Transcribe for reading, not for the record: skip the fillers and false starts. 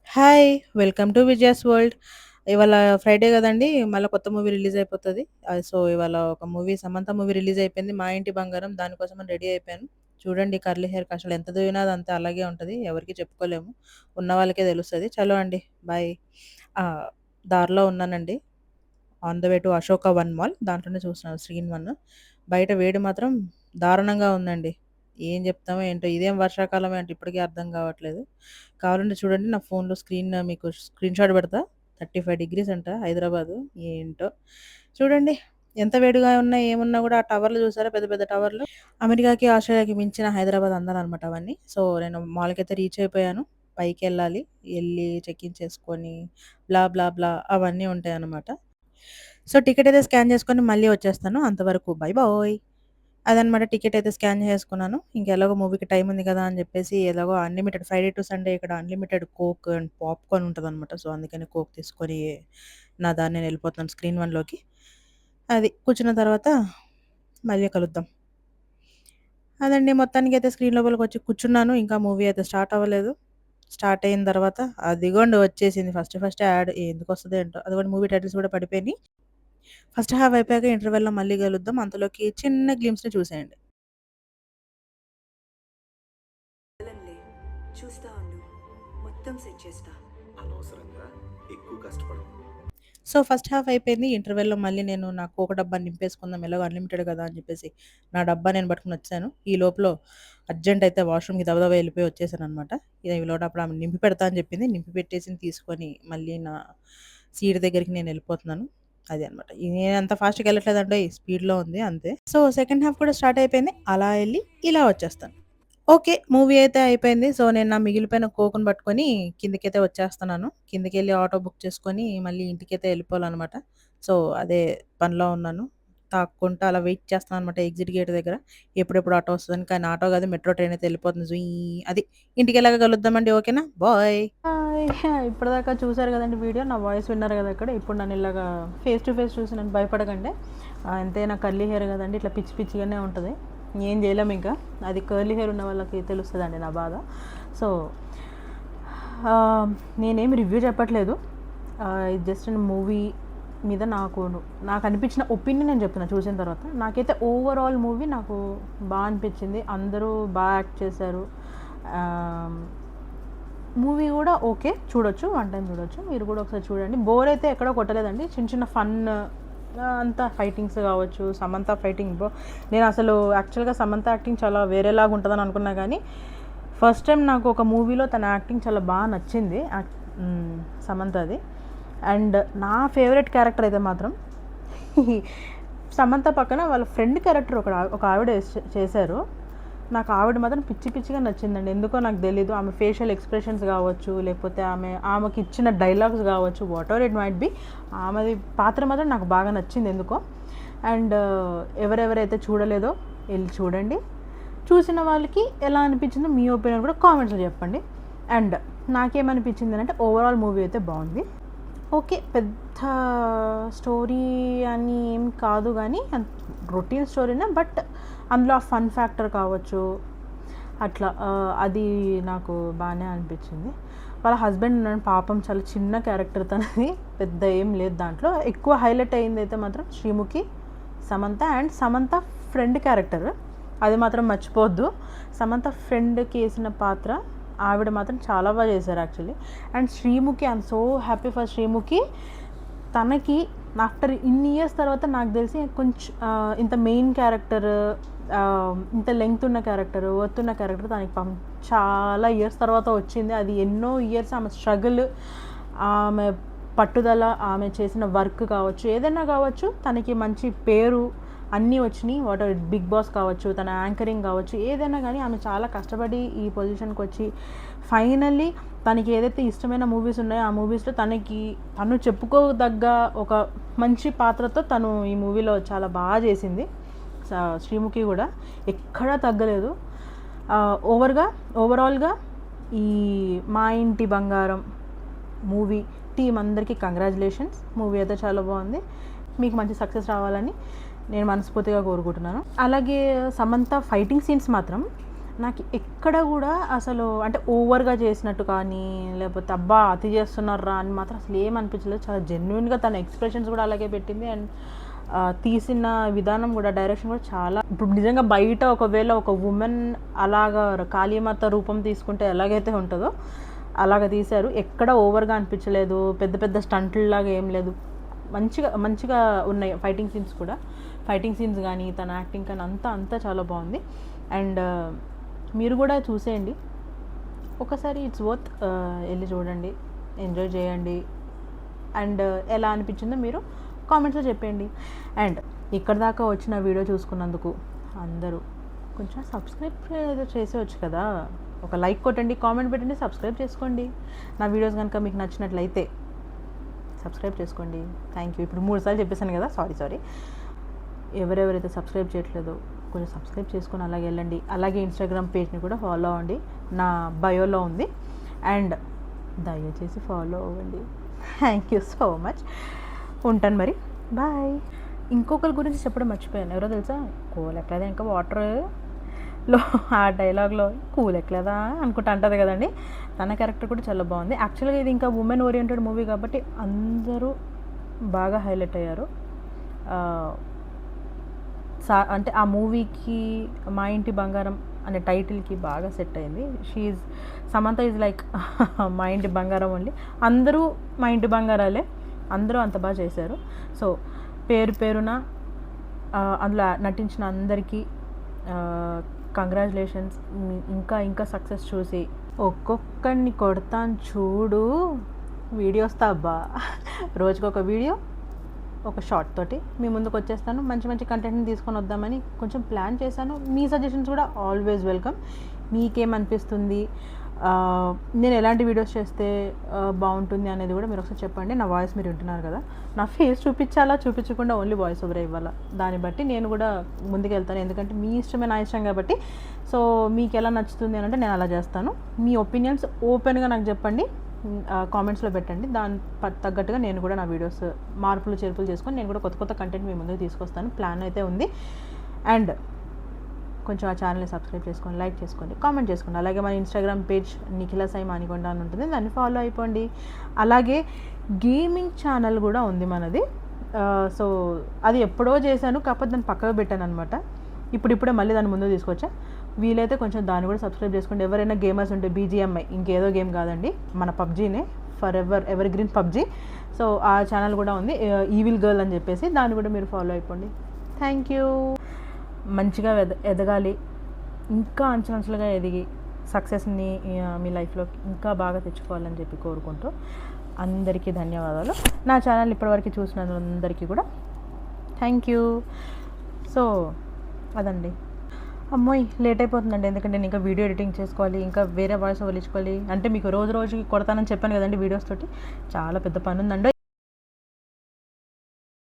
Hi! Welcome to Vijaya's world. ఇవాళ Friday గదండీ! మళ్ళా కొత్త మూవీ రిలీజ్ అయిపోతది. సో, ఇవాళ ఒక మూవీ 'సమంత' మూవీ రిలీజ్ అయిపోయింది. 'మా ఇంటి బంగారం' దానికోసమని రెడీ అయిపోయాను. చూడండి కర్లీ హెయిర్‌కి అసలు ఎంత దువ్వినా అదంతా అలాగే ఉంటది. ఎవరికీ చెప్పుకోలేము. ఉన్న వాళ్ళకే తెలుస్తది. చలో అండి బాయ్. దారిలో ఉన్నానండి. On the way to Ashoka one mall. దాంట్లోనే చూస్తున్నాను స్క్రీన్ వన్. బయట వేడి మాత్రం దారుణంగా ఉందండి. ఏం జెప్తామో ఏంటో! ఇదేం వర్షాకాలం ఏంటో ఇప్పటికి అర్థం గావట్లేదు. కావాలంటే చూడండి నా ఫోన్‌లో మీకు స్క్రీన్‌షాట్ పెడతా. 35 డిగ్రీస్ అంట హైదరాబాదు. ఏంటో! చూడండి ఎంత వేడిగా ఉన్నా, ఏమున్నా గూడా ఆ టవర్లు చూసారా పెద్ద పెద్ద టవర్లు. అమెరికాకి, ఆస్ట్రేలియాకి మించిన హైదరాబాద్ అందాలనమాట అవన్నీ. సో, నేను మాల్‌కైతే రీచ్ అయిపోయాను. పైకెళ్ళాలి. ఎళ్లి చెక్ ఇన్ చేసుకొని బ్లా బ్లా బ్లా అవన్నీ ఉంటాయనమాట. సో, టికెట్ అయితే స్కాన్ చేసుకొని మళ్ళీ వచ్చేస్తాను. అంతవరకు బై బాయ్. అదనమాట టికెట్ అయితే స్కాన్ చేసుకున్నాను. ఎలాగో మూవీకి టైం ఉంది కదా! అని చెప్పేసి ఎలాగో అన్‌లిమిటెడ్ ఫ్రైడే టు సండే ఇక్కడ అన్‌లిమిటెడ్ కోక్ అండ్ పాప్‌కార్న్ ఉంటదనమాట. సో, అందుకని కోక్ తీసుకొని నా దారి నేను వెళ్ళిపోతున్నాను స్క్రీన్ వన్‌లోకి. అది కూర్చున్న తర్వాత మళ్ళీ కలుద్దాం. అదండి మొత్తానికైతే స్క్రీన్ లోపలికొచ్చి కూర్చున్నాను. ఇంకా మూవీ అయితే స్టార్ట్ అవ్వలేదు. స్టార్ట్ అయిన తర్వాత అదిగోండి వచ్చేసింది ఫస్ట్ యాడ్ ఎందుకొస్తదో ఏంటో. అదిగోండి మూవీ టైటిల్స్ కూడా పడిపోయినాయి. ఫస్ట్ హాఫ్ అయిపోయాక ఇంటర్వెల్‌లో మళ్ళీ కలుద్దాం. అంతలోకి చిన్న గ్లింప్స్‌ని చూసేయండి. వదలంలే. చూస్తా ఉండు. మొత్తం సెట్ చేస్తా. అనవసరంగా ఎక్కువ కష్టపడకు. సో, ఫస్ట్ హాఫ్ అయిపోయింది. ఇంటర్వెల్‌లో మళ్ళీ నేను నా కోక డబ్బా నింపేసుకుందాం ఎలాగో అన్‌లిమిటెడ్ కదా! అని చెప్పేసి నా డబ్బా నేను పట్టుకొని వచ్చేసాను. ఈ లోపల అర్జెంట్ అయితే వాష్‌రూమ్‌కి దబదబా వెళ్ళిపోయి వచ్చేసాననమాట. ఈ లోటప్పుడు ఆమె నింపి పెడతా అని చెప్పింది. నింపి పెట్టేసింది తీసుకొని మళ్ళీ నా సీట్ దగ్గరికి నేను వెళ్ళిపోతున్నాను. అది అనమాట. నేనంత ఫాస్ట్‌గా వెళ్ళట్లేదండోయ్! స్పీడ్‌లో ఉంది అంతే. సో, సెకండ్ హాఫ్ కూడా స్టార్ట్ అయిపోయింది. అలా ఎళ్లి ఇలా వచ్చేస్తాను. ఓకే. మూవీ అయితే అయిపోయింది. సో, నేను నా మిగిలిపోయిన కోక్‌ని పట్టుకొని కిందకైతే వచ్చేస్తున్నాను. కిందకెళ్ళి ఆటో బుక్ చేసుకొని మళ్ళీ ఇంటికైతే వెళ్ళిపోవాలనమాట. సో, అదే పనిలో ఉన్నాను. తాక్కుంటా అలా వెయిట్ చేస్తున్నాననమాట ఎగ్జిట్ గేట్ దగ్గర. ఎప్పుడెప్పుడు ఆటో వస్తదని. కానీ ఆటో కాదు మెట్రో ట్రైన్ అయితే వెళ్ళిపోతుంది. అది. ఇంటికెళ్ళాక కలుద్దామండి. ఓకేనా? బాయ్. హాయ్! ఇప్పటిదాకా చూసారు కదండీ వీడియో. నా వాయిస్ విన్నారు కదా ఇక్కడ. ఇప్పుడు నన్ను ఇలాగా ఫేస్ టు ఫేస్ చూసి నన్ను భయపడకండి. ఎంతైనా కర్లీ హెయిర్ కదండీ! ఇట్లా పిచ్చి పిచ్చిగానే ఉంటది. ఏం చేయలేము ఇంకా. అది కర్లీ హెయిర్ ఉన్న వాళ్ళకి తెలుస్తదండి నా బాధ. సో, నేనేమి రివ్యూ చెప్పట్లేదు. ఇది జస్ట్ మూవీ మీద నాకు అనిపించిన ఒపీనియన్ నేను చెప్తున్నా చూసిన తర్వాత. నాకైతే ఓవరాల్ మూవీ నాకు బా అనిపించింది. అందరూ బాగా యాక్ట్ చేశారు. మూవీ కూడా ఓకే. చూడొచ్చు. వన్ టైమ్ చూడొచ్చు. మీరు కూడా ఒకసారి చూడండి. బోర్ అయితే ఎక్కడో కొట్టలేదండి. చిన్న చిన్న ఫన్ అంతా ఫైటింగ్స్ కావచ్చు. సమంత ఫైటింగ్ నేను అసలు యాక్చువల్‌గా సమంత యాక్టింగ్ చాలా వేరేలాగా ఉంటదని అనుకున్నా కానీ, ఫస్ట్ టైం నాకు ఒక మూవీలో తన యాక్టింగ్ చాలా బాగా నచ్చింది. సమంతది. అండ్ నా ఫేవరెట్ క్యారెక్టర్ అయితే మాత్రం సమంత పక్కన వాళ్ళ ఫ్రెండ్ క్యారెక్టర్ ఒక ఆవిడ చేశారు. నాకు ఆవిడ మాత్రం పిచ్చి పిచ్చిగా నచ్చిందండి. ఎందుకో నాకు తెలీదు. ఆమె ఫేషియల్ ఎక్స్‌ప్రెషన్స్ కావచ్చు, లేకపోతే ఆమెకి ఇచ్చిన డైలాగ్స్ కావచ్చు, వాటెవర్ ఇట్ మైట్ బి, ఆమెది పాత్ర మాత్రం నాకు బాగా నచ్చింది ఎందుకో. అండ్ ఎవరెవరైతే చూడలేదో వెళ్ళి చూడండి. చూసిన వాళ్ళకి ఎలా అనిపించిందో మీ ఒపీనియన్ కూడా కామెంట్స్‌లో చెప్పండి. అండ్ నాకేమనిపించింది అంటే ఓవరాల్ మూవీ అయితే బాగుంది. ఓకే. పెద్ద స్టోరీ అని ఏం కాదు గానీ రొటీన్ స్టోరీనే. బట్ అందులో ఆ ఫన్ ఫ్యాక్టర్ కావచ్చు, అట్లా అది నాకు బాగానే అనిపించింది. వాళ్ళ హస్బెండ్ ఉన్నాడు పాపం, చాలా చిన్న క్యారెక్టర్ తనది. పెద్ద ఏం లేదు దాంట్లో. ఎక్కువ హైలైట్ అయింది అయితే మాత్రం Sreemukhi, Samantha and Samantha friend character. అది మాత్రం మర్చిపోవద్దు. సమంత ఫ్రెండ్‌కి ఏసిన పాత్ర ఆవిడ మాత్రం చాలా బాగా చేశారు actually. And Sreemukhi, I'm so happy for Sreemukhi. తనకి ఆఫ్టర్ ఇన్ని ఇయర్స్ తర్వాత నాకు తెలిసి కొంచెం ఇంత మెయిన్ క్యారెక్టర్, ఇంత లెంగ్త్ ఉన్న క్యారెక్టర్, వర్త్ ఉన్న క్యారెక్టర్ తనకి పాపం చాలా ఇయర్స్ తర్వాత వచ్చింది. అది ఎన్నో ఇయర్స్ ఆమె స్ట్రగుల్, ఆమె పట్టుదల, ఆమె చేసిన వర్క్ కావచ్చు, ఏదైనా కావచ్చు, తనకి మంచి పేరు అన్నీ వచ్చినాయి. బిగ్ బాస్ కావచ్చు, తన యాంకరింగ్ కావచ్చు, ఏదైనా కానీ ఆమె చాలా కష్టపడి ఈ పొజిషన్కి వచ్చి ఫైనల్లీ తనకి ఏదైతే ఇష్టమైన మూవీస్ ఉన్నాయో ఆ మూవీస్లో తను చెప్పుకోదగ్గ ఒక మంచి పాత్రతో తను ఈ మూవీలో చాలా బాగా చేసింది. శ్రీముఖి కూడా ఎక్కడా తగ్గలేదు. ఓవరాల్గా ఈ మా ఇంటి బంగారం మూవీ టీం అందరికీ కంగ్రాచులేషన్స్. మూవీ అయితే చాలా బాగుంది. మీకు మంచి సక్సెస్ రావాలని నేను మనస్ఫూర్తిగా కోరుకుంటున్నాను. అలాగే సమంత ఫైటింగ్ సీన్స్ మాత్రం నాకు ఎక్కడ కూడా అసలు అంటే ఓవర్గా చేసినట్టు కానీ లేకపోతే అబ్బా అతి చేస్తున్నారా అని మాత్రం అసలు ఏమనిపించలేదు. చాలా జెన్యున్గా తన ఎక్స్ప్రెషన్స్ కూడా అలాగే పెట్టింది. అండ్ తీసిన విధానం కూడా, డైరెక్షన్ కూడా చాలా, ఇప్పుడు నిజంగా బయట ఒకవేళ ఒక ఉమెన్ అలాగా కాళీమాత రూపం తీసుకుంటే ఎలాగైతే ఉంటుందో అలాగ తీశారు. ఎక్కడ ఓవర్గా అనిపించలేదు, పెద్ద పెద్ద స్టంట్లలాగా ఏం లేదు. మంచిగా మంచిగా ఉన్నాయి ఫైటింగ్ సీన్స్ కూడా. ఫైటింగ్ సీన్స్ కానీ తన యాక్టింగ్ కానీ అంతా చాలా బాగుంది. అండ్ మీరు కూడా చూసేయండి ఒకసారి, ఇట్స్ వర్త్, వెళ్ళి చూడండి, ఎంజాయ్ చేయండి. అండ్ ఎలా అనిపించిందో మీరు కామెంట్స్లో చెప్పండి. అండ్ ఇక్కడ దాకా వచ్చిన వీడియో చూసుకున్నందుకు అందరూ కొంచెం సబ్స్క్రైబ్ చేసేవచ్చు కదా, ఒక లైక్ కొట్టండి, కామెంట్ పెట్టండి, సబ్స్క్రైబ్ చేసుకోండి. నా వీడియోస్ కనుక మీకు నచ్చినట్లయితే సబ్స్క్రైబ్ చేసుకోండి. Thank you. ఇప్పుడు 3 సార్లు చెప్పేశాను కదా, సారీ. ఎవరెవరైతే సబ్స్క్రైబ్ చేయట్లేదో కొంచెం సబ్స్క్రైబ్ చేసుకొని అలాగే వెళ్ళండి. అలాగే ఇన్స్టాగ్రామ్ పేజ్ని కూడా ఫాలో అవ్వండి, నా బయోలో ఉంది. అండ్ దయచేసి ఫాలో అవ్వండి. Thank you so much. ఉంటాను మరి, బాయ్. ఇంకొకరి గురించి చెప్పడం మర్చిపోయాను, ఎవరో తెలుసా? కూల్ ఎక్కలేదా ఇంకా వాటర్లో, ఆ డైలాగ్లో కూల్ ఎక్కలేదా అనుకుంటా అంటుంది కదండి. తన క్యారెక్టర్ కూడా చాలా బాగుంది. యాక్చువల్గా ఇది ఇంకా ఉమెన్ ఓరియంటెడ్ మూవీ కాబట్టి అందరూ బాగా హైలైట్ అయ్యారు. అంటే ఆ మూవీకి మా ఇంటి బంగారం అనే టైటిల్కి బాగా సెట్ అయింది. సమంత ఈజ్ లైక్ మా ఇంటి బంగారం ఓన్లీ. అందరూ మా ఇంటి బంగారాలే, అందరూ అంత బాగా చేశారు. సో పేరున అందులో నటించిన అందరికీ కంగ్రాచులేషన్స్. ఇంకా సక్సెస్ చూసి ఒక్కొక్కడిని కొడతాను చూడు, వీడియోస్తో అబ్బా, రోజుకొక వీడియో, ఒక షార్ట్ తోటి మీ ముందుకు వచ్చేస్తాను. మంచి కంటెంట్ని తీసుకొని వద్దామని కొంచెం ప్లాన్ చేశాను. మీ సజెషన్స్ కూడా ఆల్వేస్ వెల్కమ్. మీకేమనిపిస్తుంది, నేను ఎలాంటి వీడియోస్ చేస్తే బాగుంటుంది అనేది కూడా మీరు ఒకసారి చెప్పండి. నా వాయిస్ మీరు వింటున్నారు కదా, నా ఫేస్ చూపించాలా చూపించకుండా ఓన్లీ వాయిస్ ఓవర్ ఇవ్వాలా, దాన్ని బట్టి నేను కూడా ముందుకు వెళ్తాను. ఎందుకంటే మీ ఇష్టమే నా ఇష్టం కాబట్టి. సో మీకు ఎలా నచ్చుతుంది అని అంటే నేను అలా చేస్తాను. మీ ఒపీనియన్స్ ఓపెన్గా నాకు చెప్పండి, కామెంట్స్లో పెట్టండి. దాని తగ్గట్టుగా నేను కూడా నా వీడియోస్ మార్పులు చేర్పులు చేసుకొని నేను కూడా కొత్త కంటెంట్ మీ ముందుకు తీసుకొస్తాను. ప్లాన్ అయితే ఉంది. అండ్ కొంచెం ఆ ఛానల్ని సబ్స్క్రైబ్ చేసుకోండి, లైక్ చేసుకోండి, కామెంట్ చేసుకోండి. అలాగే మన ఇన్స్టాగ్రామ్ పేజ్ నిఖిల సాయి మానికొండ అని ఉంటుంది, దాన్ని ఫాలో అయిపోండి. అలాగే గేమింగ్ ఛానల్ కూడా ఉంది మనది. సో అది ఎప్పుడో చేశాను, కాకపోతే దాన్ని పక్కకు పెట్టాను అనమాట. ఇప్పుడే మళ్ళీ దాన్ని ముందుకు తీసుకొచ్చా. వీలైతే కొంచెం దాన్ని కూడా సబ్స్క్రైబ్ చేసుకోండి. ఎవరైనా గేమర్స్ ఉంటే BGMI, ఇంకేదో గేమ్ కాదండి, మన పబ్జీనే, ఎవర్ గ్రీన్ పబ్జీ. సో ఆ ఛానల్ కూడా ఉంది, ఈవిల్ గర్ల్ అని చెప్పేసి, దాన్ని కూడా మీరు ఫాలో అయిపోండి. Thank you. మంచిగా ఎదగాలి, ఇంకా అంచెలంచెలుగా ఎదిగి సక్సెస్ని మీ లైఫ్లో ఇంకా బాగా తెచ్చుకోవాలని చెప్పి కోరుకుంటూ అందరికీ ధన్యవాదాలు. నా ఛానల్ ఇప్పటివరకు చూసినందరికీ కూడా థ్యాంక్ యూ. సో అదండి. అమ్మోయ్ లేట్ అయిపోతుందండి, ఎందుకంటే నేను ఇంకా వీడియో ఎడిటింగ్ చేసుకోవాలి, ఇంకా వేరే వాయిస్ ఓవర్ ఇచ్చుకోవాలి. అంటే మీకు రోజుకి కొడతానని చెప్పాను కదండి వీడియోస్ తోటి, చాలా పెద్ద పని ఉందండి.